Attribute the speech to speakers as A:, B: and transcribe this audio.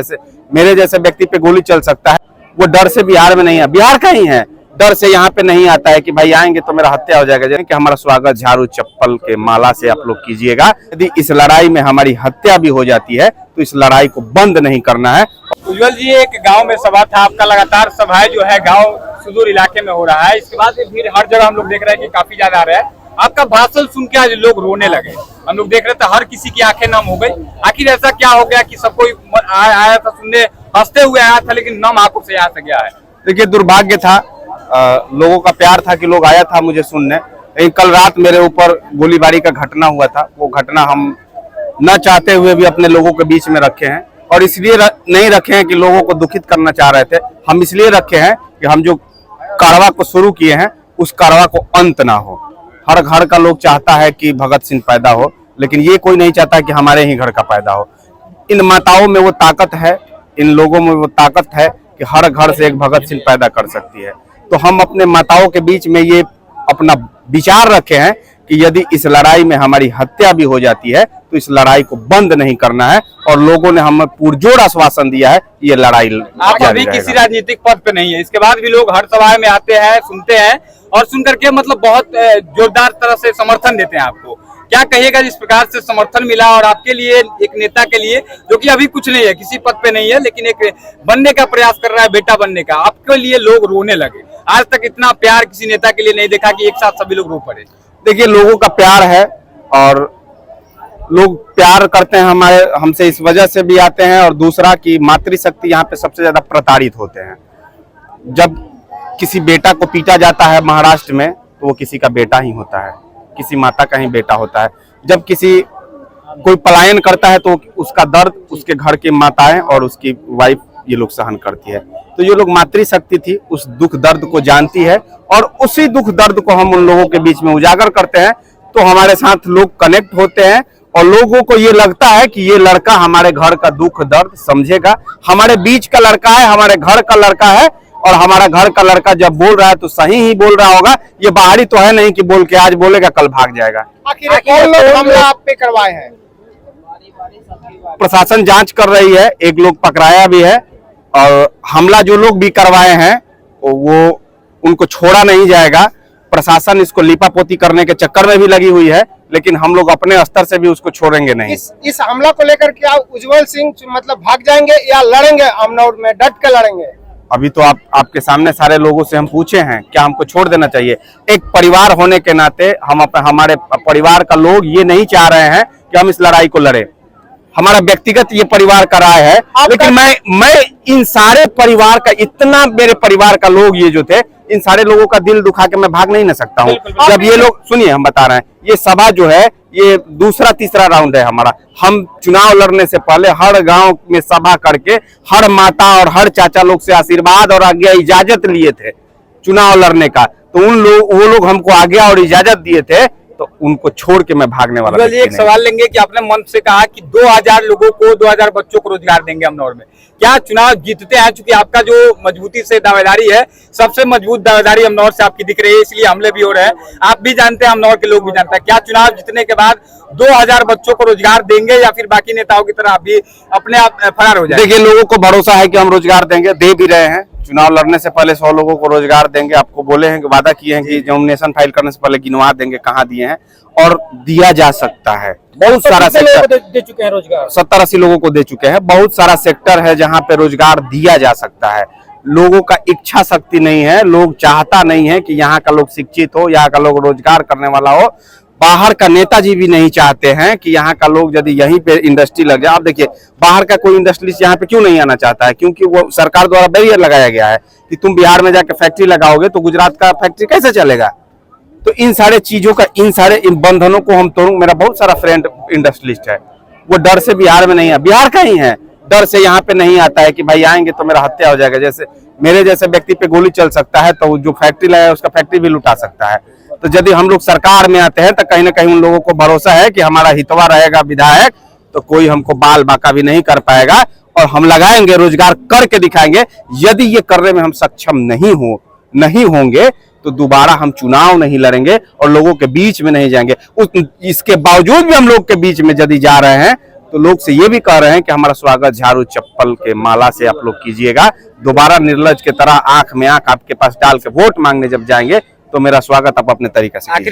A: जैसे मेरे जैसे व्यक्ति पे गोली चल सकता है, वो डर से बिहार में नहीं है। बिहार का ही है, डर से यहाँ पे नहीं आता है कि भाई आएंगे तो मेरा हत्या हो जाएगा। जैसे कि हमारा स्वागत झाड़ू चप्पल के माला से आप लोग कीजिएगा। यदि इस लड़ाई में हमारी हत्या भी हो जाती है तो इस लड़ाई को बंद नहीं करना है।
B: उज्जवल जी, एक गांव में सभा था आपका, लगातार सभाएं जो है गांव सुदूर इलाके में हो रहा है, इसके बाद भीड़ हर जगह हम लोग देख रहे हैं कि काफी ज्यादा आ रहा है। आपका भाषण सुन के आज लोग रोने लगे, हम लोग देख रहे थे, हर किसी की आंखें नम हो गई। आखिर ऐसा क्या हो गया कि सब कोई आया था सुनने, हंसते हुए आया था, लेकिन नम आंखों से यहाँ से गया है?
A: देखिए, दुर्भाग्य था, लोगों का प्यार था कि लोग आया था मुझे सुनने। लेकिन कल रात मेरे ऊपर गोलीबारी का घटना हुआ था, वो घटना हम न चाहते हुए भी अपने लोगों के बीच में रखे हैं। और इसलिए नहीं रखे हैं कि लोगों को दुखित करना चाह रहे थे, हम इसलिए रखे हैं कि हम जो कारवा को शुरू किए हैं उस कारवा को अंत ना हो। हर घर का लोग चाहता है कि भगत सिंह पैदा हो, लेकिन ये कोई नहीं चाहता कि हमारे ही घर का पैदा हो। इन माताओं में वो ताकत है, इन लोगों में वो ताकत है कि हर घर से एक भगत सिंह पैदा कर सकती है। तो हम अपने माताओं के बीच में ये अपना विचार रखे हैं कि यदि इस लड़ाई में हमारी हत्या भी हो जाती है तो इस लड़ाई को बंद नहीं करना है। और लोगों ने हमें पुरजोर आश्वासन दिया है ये लड़ाई
B: आप अभी किसी राजनीतिक पद पे नहीं है, इसके बाद भी लोग हर सभा में आते हैं, सुनते हैं और सुन करके मतलब बहुत जोरदार तरह से समर्थन देते हैं आपको। क्या कहिएगा जिस प्रकार से समर्थन मिला और आपके लिए, एक नेता के लिए जो कि अभी कुछ नहीं है, किसी पद पे नहीं है, लेकिन एक बनने का प्रयास कर रहा है, बेटा बनने का, आपके लिए लोग रोने लगे? आज तक इतना प्यार किसी नेता के लिए नहीं देखा कि एक साथ सभी लोग रो पड़े।
A: देखिए, लोगों का प्यार है और लोग प्यार करते हैं हमसे इस वजह से भी आते हैं। और दूसरा कि मातृशक्ति यहाँ पे सबसे ज्यादा प्रताड़ित होते हैं। जब किसी बेटा को पीटा जाता है महाराष्ट्र में तो वो किसी का बेटा ही होता है, किसी माता का ही बेटा होता है। जब कोई पलायन करता है तो उसका दर्द उसके घर की माताएं और उसकी वाइफ ये लोग सहन करती है। तो ये लोग मातृशक्ति थी, उस दुख दर्द को जानती है और उसी दुख दर्द को हम उन लोगों के बीच में उजागर करते हैं। तो हमारे साथ लोग कनेक्ट होते हैं और लोगों को ये लगता है कि ये लड़का हमारे घर का दुख दर्द समझेगा, हमारे बीच का लड़का है, हमारे घर का लड़का है। और हमारा घर का लड़का जब बोल रहा है तो सही ही बोल रहा होगा, ये बाहरी तो है नहीं कि बोल के आज बोलेगा कल भाग जाएगा।
B: आखिर कौन लोग हमला आप पे करवाए हैं?
A: प्रशासन जांच कर रही है, एक लोग पकड़ाया भी है और हमला जो लोग भी करवाए हैं वो उनको छोड़ा नहीं जाएगा। प्रशासन इसको लीपापोती करने के चक्कर में भी लगी हुई है, लेकिन हम लोग अपने स्तर से भी उसको छोड़ेंगे नहीं।
B: इस हमला को लेकर क्या उज्जवल सिंह मतलब भाग जाएंगे या लड़ेंगे? अमनौर में डट के लड़ेंगे?
A: अभी तो आपके सामने सारे लोगों से हम पूछे हैं, क्या हमको छोड़ देना चाहिए? एक परिवार होने के नाते हमारे परिवार का लोग ये नहीं चाह रहे हैं कि हम इस लड़ाई को लड़े। हमारा व्यक्तिगत ये परिवार का राय है, लेकिन मैं इन सारे परिवार का, इतना मेरे परिवार का लोग ये जो थे, इन सारे लोगों का दिल दुखा के मैं भाग नहीं ना सकता हूँ। जब ये लोग, सुनिए हम बता रहे हैं, ये सभा जो है ये दूसरा तीसरा राउंड है हमारा। हम चुनाव लड़ने से पहले हर गांव में सभा करके हर माता और हर चाचा लोग से आशीर्वाद और आज्ञा इजाजत लिए थे चुनाव लड़ने का। तो वो लोग हमको आज्ञा और इजाजत दिए थे, तो उनको छोड़ के मैं भागने वाला नहीं।
B: एक सवाल लेंगे कि आपने मन से कहा कि 2000 लोगों को, 2000 बच्चों को रोजगार देंगे अमनौर में। क्या चुनाव जीतते हैं? चूंकि आपका जो मजबूती से दावेदारी है, सबसे मजबूत दावेदारी अमनौर से आपकी दिख रही है, इसलिए हमले भी हो रहे हैं। आप भी जानते हैं, अमनौर के लोग भी जानते हैं। क्या चुनाव जीतने के बाद 2000 बच्चों को रोजगार देंगे या फिर बाकी नेताओं की तरह आप भी अपने आप फरार हो जाएंगे?
A: देखिए, लोगों को भरोसा है कि हम रोजगार देंगे, दे भी रहे हैं। चुनाव लड़ने से पहले 100 लोगों को रोजगार देंगे, आपको बोले हैं कि वादा किए हैं कि नॉमिनेशन फाइल करने से पहले गिनवा देंगे कहाँ दिए हैं, और दिया जा सकता है। बहुत सारा सेक्टर
B: दे चुके हैं रोजगार,
A: 70-80 लोगों को दे चुके हैं। बहुत सारा सेक्टर है जहाँ पे रोजगार दिया जा सकता है। लोगों का इच्छा शक्ति नहीं है, लोग चाहता नहीं है कि यहाँ का लोग शिक्षित हो, यहाँ का लोग रोजगार करने वाला हो। बाहर का नेताजी भी नहीं चाहते हैं कि यहाँ का लोग यदि यहीं पे इंडस्ट्री लग जाए। आप देखिए, बाहर का कोई इंडस्ट्रियलिस्ट यहाँ पे क्यों नहीं आना चाहता है? क्योंकि वो सरकार द्वारा बैरियर लगाया गया है कि तुम बिहार में जाकर फैक्ट्री लगाओगे तो गुजरात का फैक्ट्री कैसे चलेगा? तो इन सारे चीजों का, इन बंधनों को हम तोड़ूं। मेरा बहुत सारा फ्रेंड इंडस्ट्रियलिस्ट है, वो डर से बिहार में नहीं है, बिहार का ही है, डर से यहाँ पे नहीं आता है कि भाई आएंगे तो मेरा हत्या हो जाएगा। जैसे मेरे जैसे व्यक्ति पे गोली चल सकता है तो जो फैक्ट्री लगाया उसका फैक्ट्री भी लुटा सकता है। तो यदि हम लोग सरकार में आते हैं तो कहीं ना कहीं उन लोगों को भरोसा है कि हमारा हितवा रहेगा विधायक, तो कोई हमको बाल बाका भी नहीं कर पाएगा और हम लगाएंगे, रोजगार करके दिखाएंगे। यदि ये करने में हम सक्षम नहीं होंगे तो दोबारा हम चुनाव नहीं लड़ेंगे और लोगों के बीच में नहीं जाएंगे। इसके बावजूद भी हम लोग के बीच में यदि जा रहे हैं तो लोग से ये भी कह रहे हैं कि हमारा स्वागत झाड़ू चप्पल के माला से आप लोग कीजिएगा। दोबारा निर्लज की तरह आंख में आंख आपके पास डाल के वोट मांगने जब जाएंगे तो मेरा स्वागत आप अपने तरीके से कीजिए।